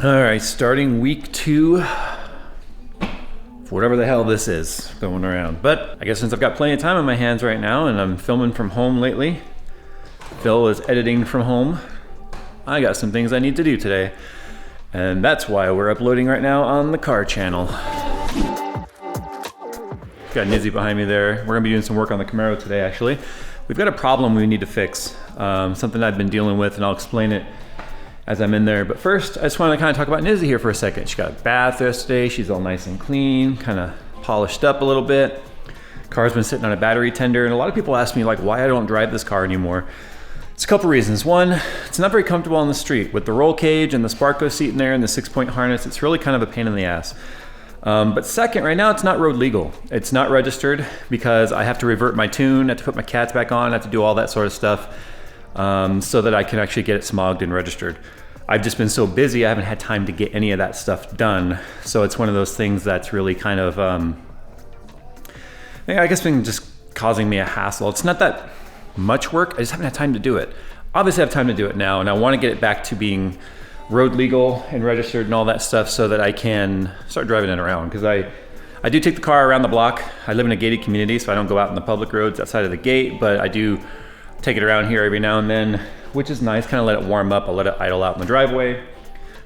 All right, starting week 2, whatever the hell this is going around. But I guess since I've got plenty of time on my hands right now and I'm filming from home lately, Phil is editing from home, I got some things I need to do today. And that's why we're uploading right now on the car channel. Got Nizzy behind me there. We're gonna be doing some work on the Camaro today, actually. We've got a problem we need to fix, something I've been dealing with, and I'll explain it as I'm in there. But first, I just want to kind of talk about Nizzy here for a second. She got a bath yesterday. She's all nice and clean, kind of polished up a little bit. Car's been sitting on a battery tender, and a lot of people ask me like why I don't drive this car anymore. It's a couple reasons. One, it's not very comfortable on the street. With the roll cage and the Sparco seat in there and the 6-point harness, it's really kind of a pain in the ass. But second, right now it's not road legal. It's not registered because I have to revert my tune, I have to put my cats back on, I have to do all that sort of stuff so that I can actually get it smogged and registered. I've just been so busy, I haven't had time to get any of that stuff done. So it's one of those things that's really kind of, I guess been just causing me a hassle. It's not that much work, I just haven't had time to do it. Obviously I have time to do it now, and I want to get it back to being road legal and registered and all that stuff so that I can start driving it around. Because I do take the car around the block. I live in a gated community, so I don't go out in the public roads outside of the gate, but I do take it around here every now and then, which is nice. Kind of let it warm up. I'll let it idle out in the driveway.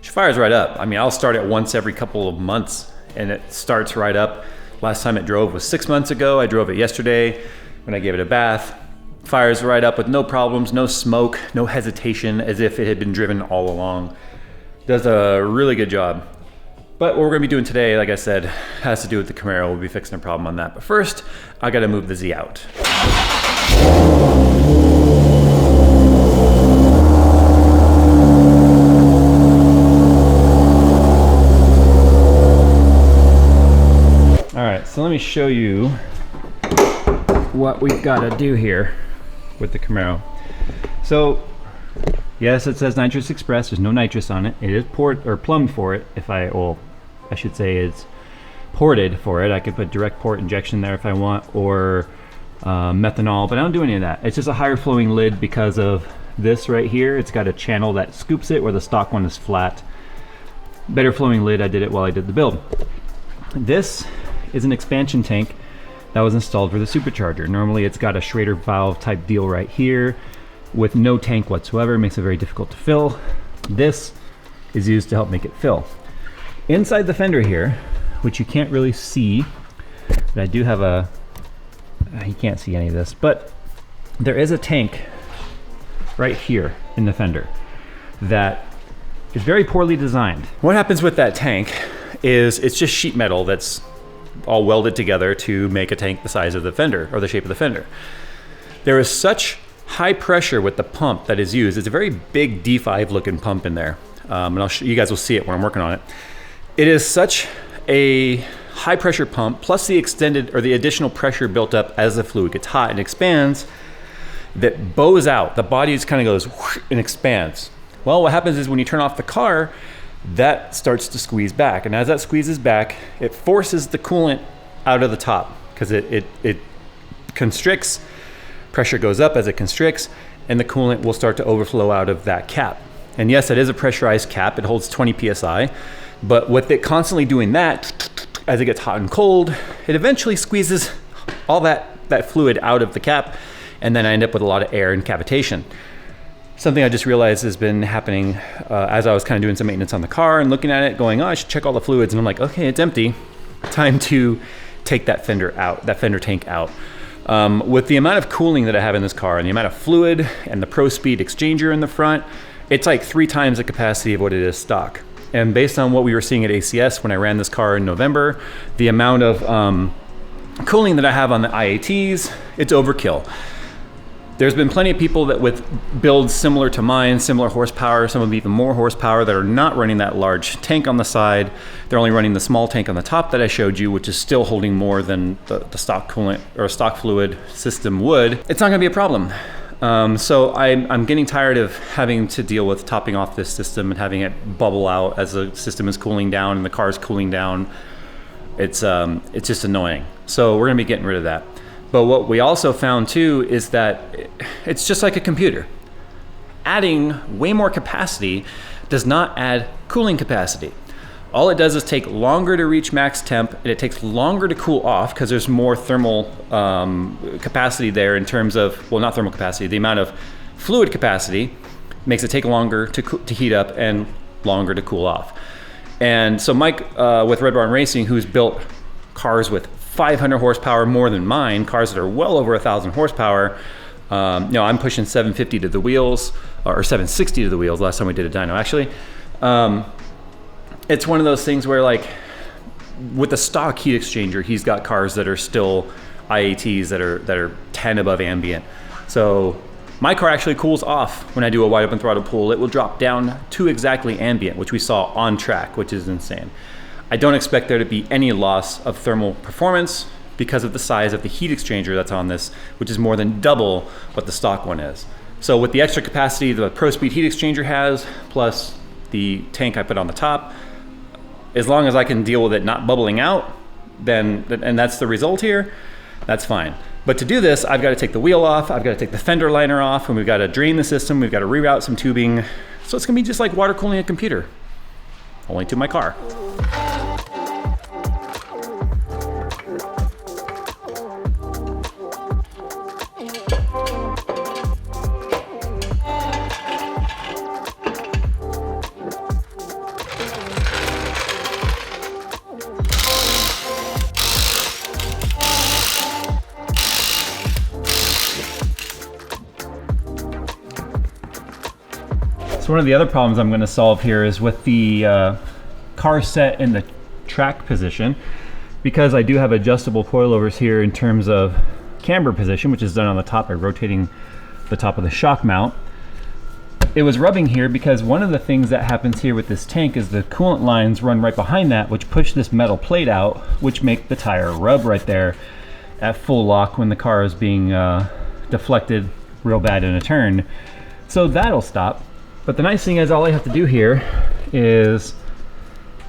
She fires right up. I mean, I'll start it once every couple of months and it starts right up. Last time it drove was 6 months ago. I drove it yesterday when I gave it a bath. Fires right up with no problems, no smoke, no hesitation, as if it had been driven all along. Does a really good job. But what we're gonna be doing today, like I said, has to do with the Camaro. We'll be fixing a problem on that. But first, I gotta move the Z out. All right, so let me show you what we've gotta do here with the Camaro. So, yes, it says nitrous express. There's no nitrous on it. It is plumbed for it. I should say it's ported for it. I could put direct port injection there if I want, or methanol, but I don't do any of that. It's just a higher flowing lid because of this right here. It's got a channel that scoops it where the stock one is flat. Better flowing lid. I did it while I did the build. This is an expansion tank that was installed for the supercharger. Normally it's got a Schrader valve type deal right here with no tank whatsoever. It makes it very difficult to fill. This is used to help make it fill. Inside the fender here, which you can't really see, but I do have you can't see any of this, but there is a tank right here in the fender that is very poorly designed. What happens with that tank is it's just sheet metal that's all welded together to make a tank the size of the fender or the shape of the fender. There is such high pressure with the pump that is used. It's a very big D5 looking pump in there. And you guys will see it when I'm working on it. It is such a high pressure pump, plus the extended or the additional pressure built up as the fluid gets hot and expands, that bows out. The body just kind of goes whoosh and expands. Well, what happens is when you turn off the car, that starts to squeeze back. And as that squeezes back, it forces the coolant out of the top because it constricts. Pressure goes up as it constricts, and the coolant will start to overflow out of that cap. And yes, it is a pressurized cap. It holds 20 PSI, but with it constantly doing that, as it gets hot and cold, it eventually squeezes all that fluid out of the cap, and then I end up with a lot of air and cavitation. Something I just realized has been happening as I was kind of doing some maintenance on the car and looking at it, going, oh, I should check all the fluids. And I'm like, okay, it's empty. Time to take that fender out, that fender tank out. With the amount of cooling that I have in this car and the amount of fluid and the Pro Speed exchanger in the front, it's like 3 times the capacity of what it is stock. And based on what we were seeing at ACS when I ran this car in November, the amount of cooling that I have on the IATs, it's overkill. There's been plenty of people that with builds similar to mine, similar horsepower, some of even more horsepower, that are not running that large tank on the side. They're only running the small tank on the top that I showed you, which is still holding more than the stock coolant or stock fluid system would. It's not gonna be a problem. So I'm getting tired of having to deal with topping off this system and having it bubble out as the system is cooling down and the car is cooling down. It's just annoying. So we're gonna be getting rid of that. But what we also found too is that it's just like a computer. Adding way more capacity does not add cooling capacity. All it does is take longer to reach max temp, and it takes longer to cool off because there's more thermal capacity there in terms of, well, not thermal capacity, the amount of fluid capacity makes it take longer to heat up and longer to cool off. And so Mike with Red Barn Racing, who's built cars with 500 horsepower more than mine, cars that are well over 1,000 horsepower, I'm pushing 750 to the wheels, or 760 to the wheels last time we did a dyno actually. It's one of those things where, like, with the stock heat exchanger, he's got cars that are still IATs that are 10 above ambient. So my car actually cools off when I do a wide open throttle pull. It will drop down to exactly ambient, which we saw on track, which is insane. I don't expect there to be any loss of thermal performance because of the size of the heat exchanger that's on this, which is more than double what the stock one is. So with the extra capacity the Pro Speed heat exchanger has, plus the tank I put on the top, as long as I can deal with it not bubbling out, then, and that's the result here, that's fine. But to do this, I've got to take the wheel off, I've got to take the fender liner off, and we've got to drain the system, we've got to reroute some tubing. So it's gonna be just like water cooling a computer, only to my car. So one of the other problems I'm going to solve here is with the car set in the track position, because I do have adjustable coilovers here in terms of camber position, which is done on the top by rotating the top of the shock mount. It was rubbing here because one of the things that happens here with this tank is the coolant lines run right behind that, which push this metal plate out, which make the tire rub right there at full lock when the car is being deflected real bad in a turn. So that'll stop. But the nice thing is all I have to do here is,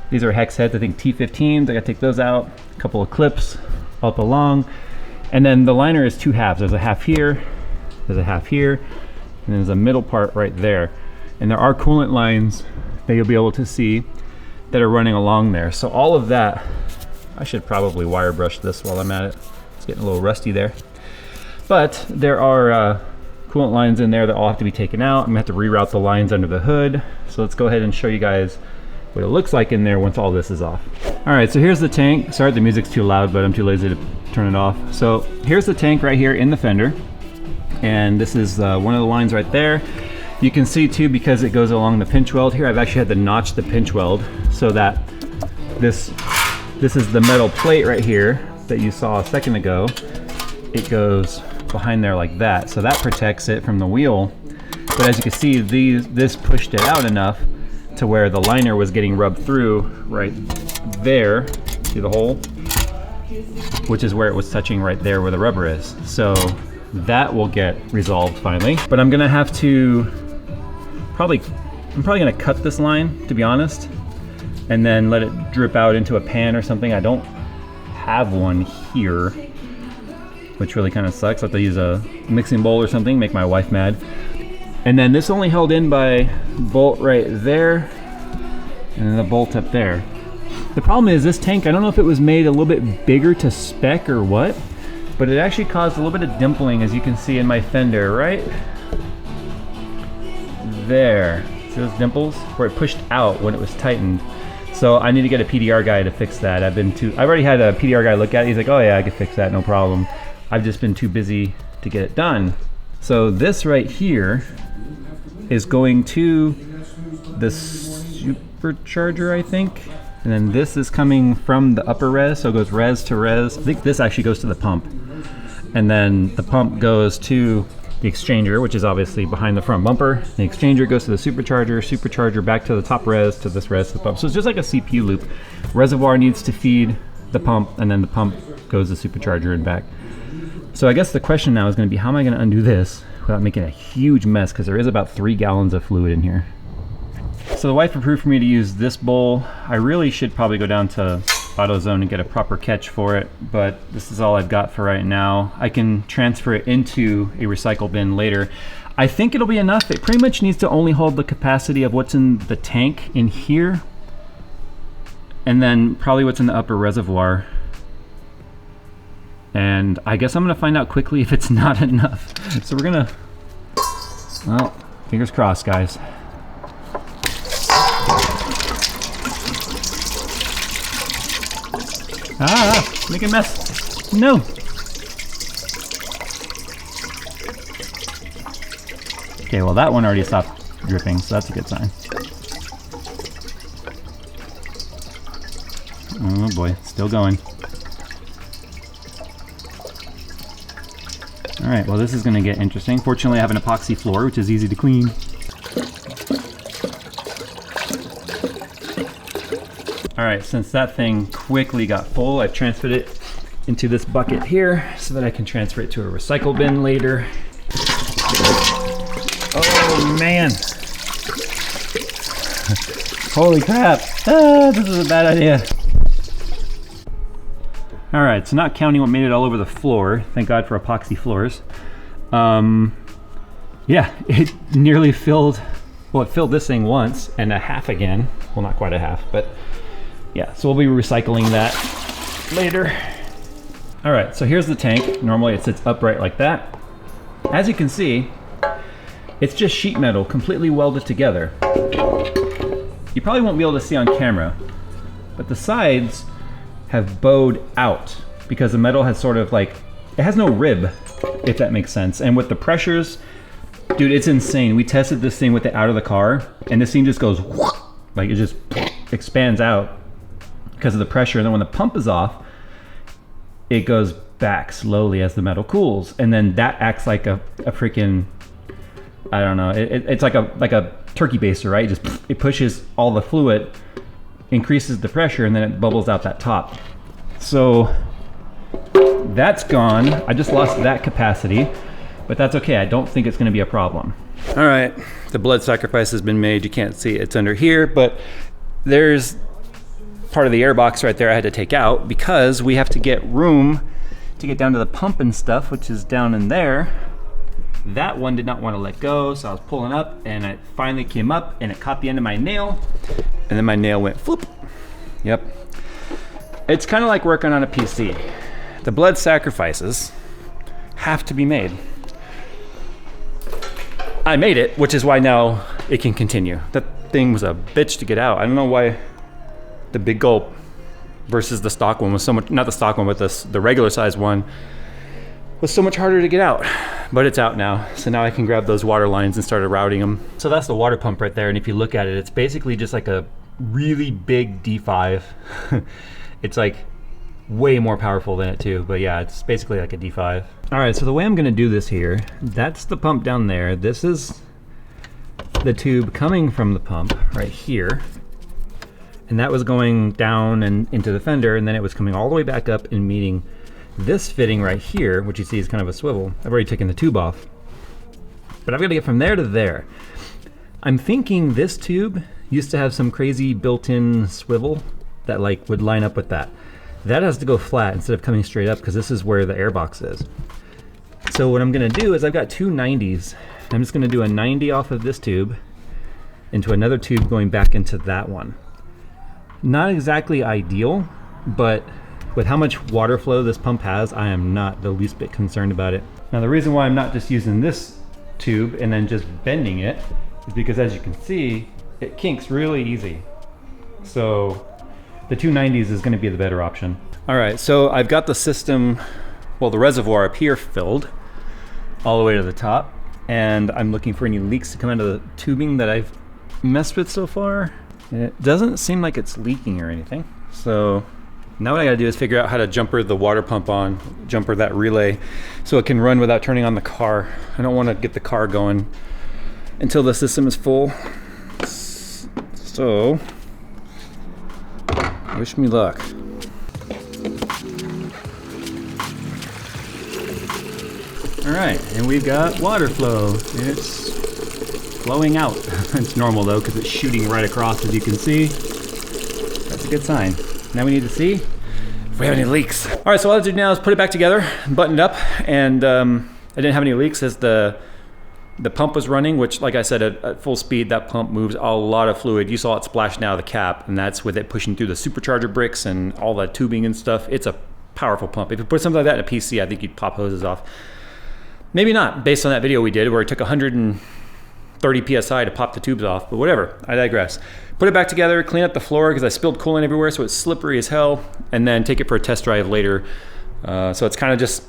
these are hex heads, I think T15s, I gotta take those out, a couple of clips up along, and then the liner is two halves. There's a half here, there's a half here, and there's a middle part right there. And there are coolant lines that you'll be able to see that are running along there. So all of that, I should probably wire brush this while I'm at it. It's getting a little rusty there. But there are coolant lines in there that all have to be taken out. I'm gonna have to reroute the lines under the hood. So let's go ahead and show you guys what it looks like in there once all this is off. All right, so here's the tank. Sorry the music's too loud, but I'm too lazy to turn it off. So here's the tank right here in the fender. And this is one of the lines right there. You can see too, because it goes along the pinch weld here, I've actually had to notch the pinch weld so that this is the metal plate right here that you saw a second ago. It goes behind there like that, so that protects it from the wheel. But as you can see, this pushed it out enough to where the liner was getting rubbed through right there. See the hole? Which is where it was touching right there where the rubber is. So that will get resolved finally. But I'm gonna have to I'm probably gonna cut this line, to be honest, and then let it drip out into a pan or something. I don't have one here, which really kind of sucks. I have to use a mixing bowl or something, make my wife mad. And then this only held in by bolt right there, and then the bolt up there. The problem is this tank, I don't know if it was made a little bit bigger to spec or what, but it actually caused a little bit of dimpling, as you can see in my fender, right there. See those dimples? Where it pushed out when it was tightened. So I need to get a PDR guy to fix that. I've already had a PDR guy look at it. He's like, oh yeah, I can fix that, no problem. I've just been too busy to get it done. So this right here is going to the supercharger, I think. And then this is coming from the upper res, so it goes res to res. I think this actually goes to the pump. And then the pump goes to the exchanger, which is obviously behind the front bumper. The exchanger goes to the supercharger back to the top res, to this res to the pump. So it's just like a CPU loop. Reservoir needs to feed the pump, and then the pump goes to the supercharger and back. So I guess the question now is going to be, how am I going to undo this without making a huge mess, because there is about 3 gallons of fluid in here. So the wife approved for me to use this bowl. I really should probably go down to AutoZone and get a proper catch for it, but this is all I've got for right now. I can transfer it into a recycle bin later. I think it'll be enough. It pretty much needs to only hold the capacity of what's in the tank in here, and then probably what's in the upper reservoir. And I guess I'm gonna find out quickly if it's not enough. So we're gonna, well, fingers crossed, guys. Ah, making a mess. No. Okay, well that one already stopped dripping, so that's a good sign. Oh boy, still going. All right, well this is gonna get interesting. Fortunately I have an epoxy floor, which is easy to clean. All right, since that thing quickly got full, I've transferred it into this bucket here so that I can transfer it to a recycle bin later. Oh man. Holy crap. Ah, this is a bad idea. All right, so not counting what made it all over the floor, thank God for epoxy floors. Yeah, it nearly filled, well, it filled this thing once and a half again. Well, not quite a half, but yeah, so we'll be recycling that later. All right, so here's the tank. Normally it sits upright like that. As you can see, it's just sheet metal completely welded together. You probably won't be able to see on camera, but the sides have bowed out because the metal has sort of like, it has no rib, if that makes sense. And with the pressures, dude, it's insane. We tested this thing with it out of the car and this thing just goes, like it just expands out because of the pressure. And then when the pump is off, it goes back slowly as the metal cools. And then that acts like a freaking, I don't know, it's like a turkey baster, right? It pushes all the fluid, increases the pressure, and then it bubbles out that top. So that's gone. I just lost that capacity, but that's okay. I don't think it's gonna be a problem. All right, the blood sacrifice has been made. You can't see it's under here, but there's part of the air box right there I had to take out because we have to get room to get down to the pump and stuff, which is down in there. That one did not want to let go, so I was pulling up and it finally came up and it caught the end of my nail, and then my nail went floop. Yep. It's kind of like working on a PC. The blood sacrifices have to be made. I made it, which is why now it can continue. That thing was a bitch to get out. I don't know why the big gulp versus the stock one was so much, not the stock one, but the regular size one was so much harder to get out, but it's out now. So now I can grab those water lines and start routing them. So that's the water pump right there. And if you look at it, it's basically just like a really big D5. It's like way more powerful than it too, but yeah, it's basically like a D5. All right, so the way I'm gonna do this here, that's the pump down there. This is the tube coming from the pump right here. And that was going down and into the fender, and then it was coming all the way back up and meeting this fitting right here, which you see is kind of a swivel. I've already taken the tube off, but I've got to get from there to there. I'm thinking this tube used to have some crazy built-in swivel that like would line up with that. That has to go flat instead of coming straight up because this is where the air box is. So what I'm gonna do is I've got two 90s. I'm just gonna do a 90 off of this tube into another tube going back into that one. Not exactly ideal, but with how much water flow this pump has, I am not the least bit concerned about it. Now the reason why I'm not just using this tube and then just bending it is because, as you can see, it kinks really easy. So the 290s is gonna be the better option. All right, so I've got the system, well, the reservoir up here filled all the way to the top, and I'm looking for any leaks to come out of the tubing that I've messed with so far. It doesn't seem like it's leaking or anything. So now what I gotta do is figure out how to jumper the water pump on, jumper that relay, so it can run without turning on the car. I don't wanna get the car going until the system is full. So, wish me luck. All right, and we've got water flow. It's flowing out. It's normal though, because it's shooting right across, as you can see. That's a good sign. Now we need to see if we have any leaks. All right, so all I have to do now is put it back together, button it up, and I didn't have any leaks as the The pump was running, which, like I said, at full speed, that pump moves a lot of fluid. You saw it splashing out of the cap, and that's with it pushing through the supercharger bricks and all that tubing and stuff. It's a powerful pump. If you put something like that in a PC, I think you'd pop hoses off. Maybe not, based on that video we did where it took 130 PSI to pop the tubes off, but whatever, I digress. Put it back together, clean up the floor because I spilled coolant everywhere, so it's slippery as hell, and then take it for a test drive later. So it's kind of just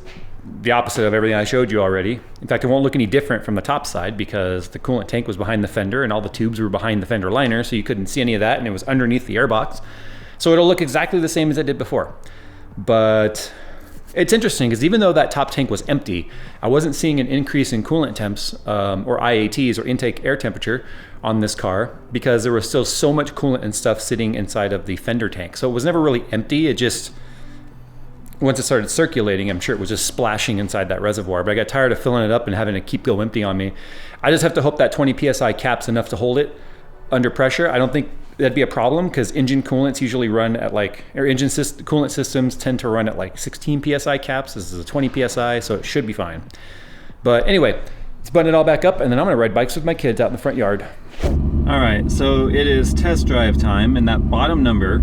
the opposite of everything I showed you already. In fact, it won't look any different from the top side because the coolant tank was behind the fender and all the tubes were behind the fender liner, so you couldn't see any of that, and it was underneath the airbox. So it'll look exactly the same as it did before. But it's interesting because even though that top tank was empty, I wasn't seeing an increase in coolant temps or IATs or intake air temperature on this car because there was still so much coolant and stuff sitting inside of the fender tank. So it was never really empty. It just, once it started circulating, I'm sure it was just splashing inside that reservoir, but I got tired of filling it up and having to keep go empty on me. I just have to hope that 20 PSI cap's enough to hold it under pressure. I don't think that'd be a problem because engine coolants usually run at like, or coolant systems tend to run at like 16 PSI caps. This is a 20 PSI, so it should be fine. But anyway, let's button it all back up and then I'm gonna ride bikes with my kids out in the front yard. All right, so it is test drive time, and that bottom number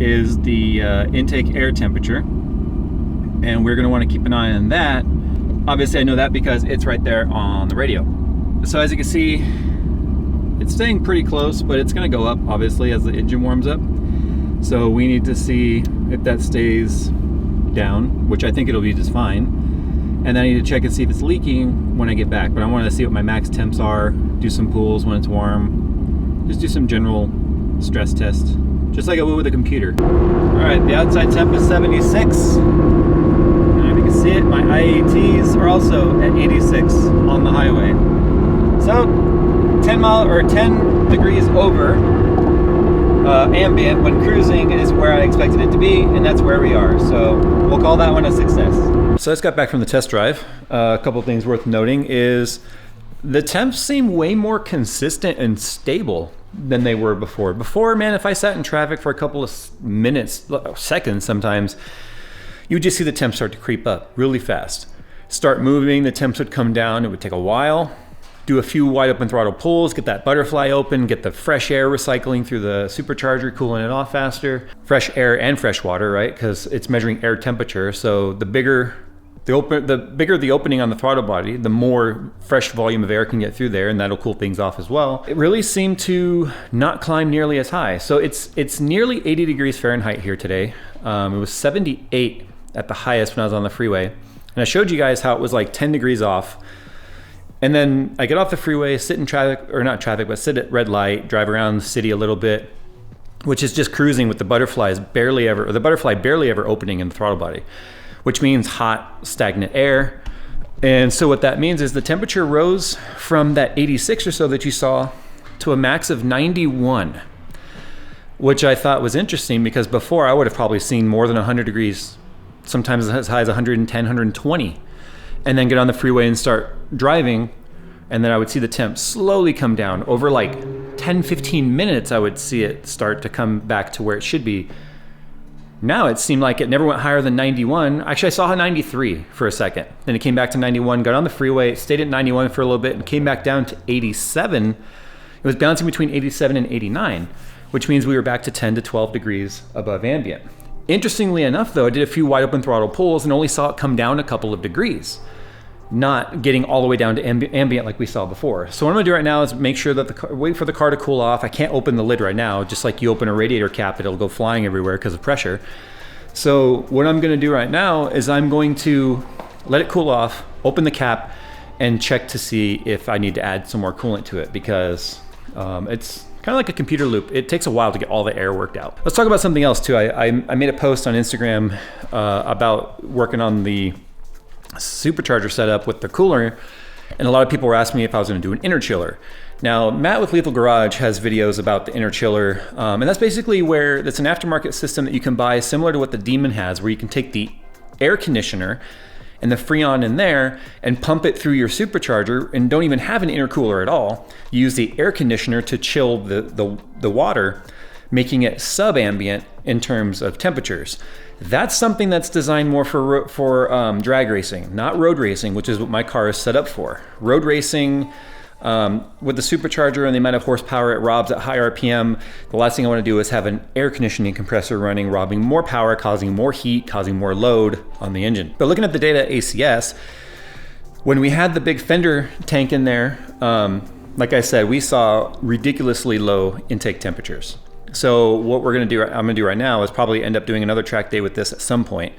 is the intake air temperature, and we're gonna wanna keep an eye on that. Obviously I know that because it's right there on the radio. So as you can see, it's staying pretty close, but it's gonna go up obviously as the engine warms up. So we need to see if that stays down, which I think it'll be just fine. And then I need to check and see if it's leaking when I get back. But I want to see what my max temps are, do some pulls when it's warm, just do some general stress test, just like I would with a computer. All right, the outside temp is 76. And if you can see it, my IATs are also at 86 on the highway. So 10 degrees over ambient when cruising is where I expected it to be, and that's where we are. So we'll call that one a success. So I just got back from the test drive. A couple of things worth noting is the temps seem way more consistent and stable than they were before. Before, man, if I sat in traffic for a couple of minutes, seconds sometimes, you would just see the temps start to creep up really fast. Start moving, the temps would come down, it would take a while. Do a few wide open throttle pulls, get that butterfly open, get the fresh air recycling through the supercharger, cooling it off faster. Fresh air and fresh water, right? Because it's measuring air temperature. So the bigger the opening on the throttle body, the more fresh volume of air can get through there, and that'll cool things off as well. It really seemed to not climb nearly as high. So it's nearly 80 degrees Fahrenheit here today. It was 78 at the highest when I was on the freeway. And I showed you guys how it was like 10 degrees off. And then I get off the freeway, sit in traffic, or not traffic, but sit at red light, drive around the city a little bit, which is just cruising with the butterfly barely ever opening in the throttle body, which means hot, stagnant air. And so what that means is the temperature rose from that 86 or so that you saw to a max of 91, which I thought was interesting because before I would have probably seen more than 100 degrees, sometimes as high as 110, 120. And then get on the freeway and start driving, and then I would see the temp slowly come down. Over like 10, 15 minutes, I would see it start to come back to where it should be. Now it seemed like it never went higher than 91. Actually, I saw a 93 for a second. Then it came back to 91, got on the freeway, stayed at 91 for a little bit, and came back down to 87. It was bouncing between 87 and 89, which means we were back to 10 to 12 degrees above ambient. Interestingly enough, though, I did a few wide open throttle pulls and only saw it come down a couple of degrees, not getting all the way down to ambient like we saw before. So what I'm gonna do right now is make sure that wait for the car to cool off. I can't open the lid right now, just like you open a radiator cap, it'll go flying everywhere because of pressure. So what I'm gonna do right now is I'm going to let it cool off, open the cap, and check to see if I need to add some more coolant to it because it's kind of like a computer loop. It takes a while to get all the air worked out. Let's talk about something else too. I made a post on Instagram about working on the supercharger setup with the cooler, and a lot of people were asking me if I was going to do an interchiller. Now, Matt with Lethal Garage has videos about the interchiller, and that's basically where that's an aftermarket system that you can buy similar to what the Demon has, where you can take the air conditioner and the Freon in there and pump it through your supercharger and don't even have an intercooler at all. You use the air conditioner to chill the water, making it sub-ambient in terms of temperatures. That's something that's designed more for drag racing, not road racing, which is what my car is set up for. Road racing, with the supercharger and the amount of horsepower it robs at high RPM, the last thing I want to do is have an air conditioning compressor running, robbing more power, causing more heat, causing more load on the engine. But looking at the data at ACS, when we had the big fender tank in there, like I said, we saw ridiculously low intake temperatures. So what I'm gonna do right now is probably end up doing another track day with this at some point,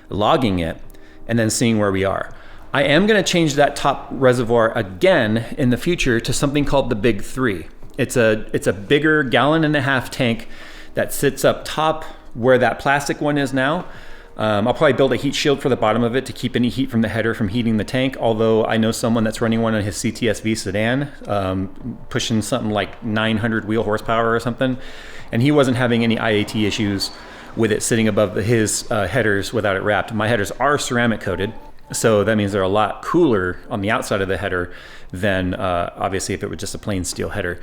logging it, and then seeing where we are. I am gonna change that top reservoir again in the future to something called the Big 3. It's a bigger 1.5 gallon tank that sits up top where that plastic one is now. I'll probably build a heat shield for the bottom of it to keep any heat from the header from heating the tank, although I know someone that's running one on his CTSV sedan, pushing something like 900 wheel horsepower or something, and he wasn't having any IAT issues with it sitting above his headers without it wrapped. My headers are ceramic coated, so that means they're a lot cooler on the outside of the header than obviously if it was just a plain steel header.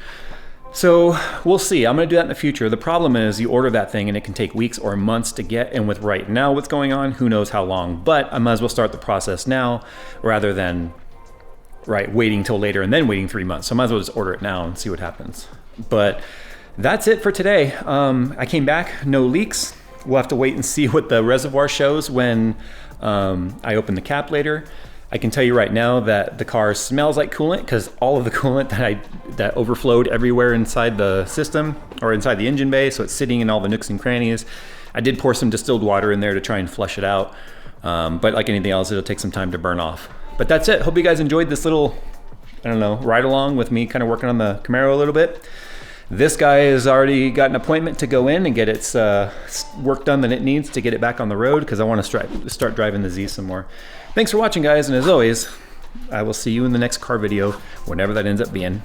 So we'll see. I'm gonna do that in the future. The problem is you order that thing and it can take weeks or months to get, and with right now what's going on, who knows how long. But I might as well start the process now rather than waiting till later and then waiting 3 months. So I might as well just order it now and see what happens. But that's it for today. I came back, no leaks. We'll have to wait and see what the reservoir shows when I open the cap later. I can tell you right now that the car smells like coolant because all of the coolant that overflowed everywhere inside the system or inside the engine bay, so it's sitting in all the nooks and crannies. I did pour some distilled water in there to try and flush it out, but like anything else, it'll take some time to burn off. But that's it. Hope you guys enjoyed this little, I don't know, ride along with me kind of working on the Camaro a little bit. This guy has already got an appointment to go in and get its work done that it needs to get it back on the road because I want to start driving the Z some more. Thanks for watching, guys, and as always, I will see you in the next car video, whenever that ends up being.